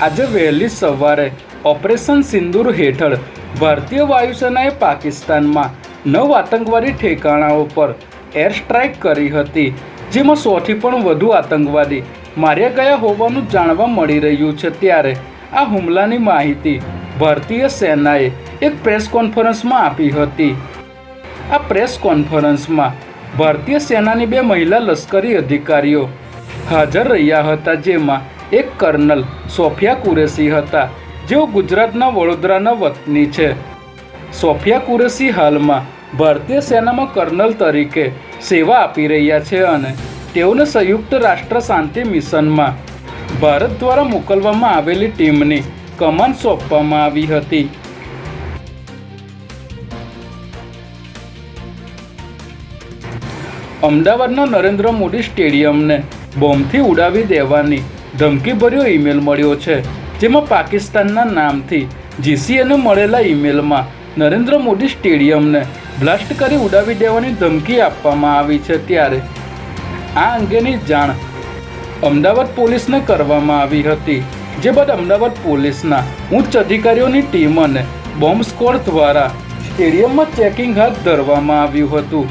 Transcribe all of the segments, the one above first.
આજે વહેલી સવારે ઓપરેશન સિંદૂર હેઠળ ભારતીય વાયુસેનાએ પાકિસ્તાનમાં 9 આતંકવાદી ઠેકાણાઓ પર એર સ્ટ્રાઇક કરી હતી, જેમાં 100થી પણ વધુ આતંકવાદી માર્યા ગયા હોવાનું જાણવા મળી રહ્યું છે। ત્યારે આ હુમલાની માહિતી ભારતીય સેનાએ એક પ્રેસ કોન્ફરન્સમાં આપી હતી। આ પ્રેસ કોન્ફરન્સમાં ભારતીય સેનાની 2 મહિલા લશ્કરી અધિકારીઓ હાજર રહ્યા હતા, જેમાં એક કર્નલ સોફિયા કુરેશી હતા, જેઓ ગુજરાતના વડોદરાના વતની છે। સોફિયા કુરેશી હાલમાં ભારતીય સેનામાં કર્નલ તરીકે સેવા આપી રહ્યા છે અને તેઓને સંયુક્ત રાષ્ટ્ર શાંતિ મિશનમાં ભારત દ્વારા મોકલવામાં આવેલી ટીમની કમાન સોંપવામાં આવી હતી। અમદાવાદના નરેન્દ્ર મોદી સ્ટેડિયમને બોમ્બથી ઉડાવી દેવાની ધમકીભર્યો ઈમેલ મળ્યો છે, જેમાં પાકિસ્તાનના નામથી જીસીએને મળેલા ઈમેલમાં નરેન્દ્ર મોદી સ્ટેડિયમને બ્લાસ્ટ કરી ઉડાવી દેવાની ધમકી આપવામાં આવી છે। ત્યારે આ અંગેની જાણ અમદાવાદ પોલીસને કરવામાં આવી હતી, જે બાદ અમદાવાદ પોલીસના ઉચ્ચ અધિકારીઓની ટીમ અને બોમ્બ સ્ક્વોડ દ્વારા સ્ટેડિયમમાં ચેકિંગ હાથ ધરવામાં આવ્યું હતું।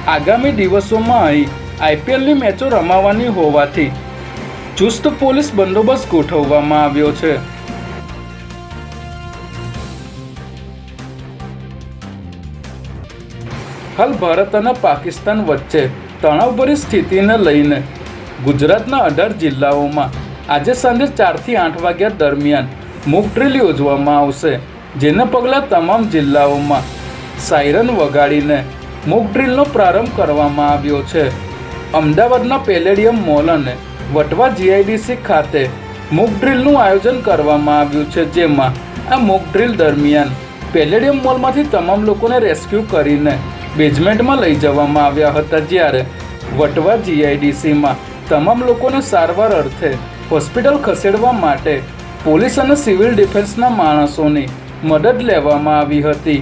આગામી દિવસોમાં અહીં આઈપીએલની મેચો રમાવાની હોવાથી ચુસ્ત પોલીસ બંદોબસ્ત ગોઠવવામાં આવ્યો છે। હાલ ભારત અને પાકિસ્તાન વચ્ચે તણાવભરી સ્થિતિને લઈને ગુજરાતના 18 જિલ્લાઓમાં આજે સાંજે 4થી 8 વાગ્યા દરમિયાન મોક ડ્રીલ યોજવામાં આવશે, જેને પગલે તમામ જિલ્લાઓમાં સાયરન વગાડીને મોક ડ્રીલનો પ્રારંભ કરવામાં આવ્યો છે। અમદાવાદના પેલેડિયમ મોલ અને વટવા જીઆઈડીસી ખાતે મોક ડ્રીલનું આયોજન કરવામાં આવ્યું છે, જેમાં આ મોક ડ્રીલ દરમિયાન પેલેડિયમ મોલમાંથી તમામ લોકોને રેસ્ક્યુ કરીને બેઝમેન્ટમાં લઈ જવામાં આવ્યા હતા, જ્યારે વટવા જીઆઈડીસીમાં તમામ લોકોને સારવાર અર્થે હોસ્પિટલ ખસેડવા માટે પોલીસ અને સિવિલ ડિફેન્સના માણસોની મદદ લેવામાં આવી હતી।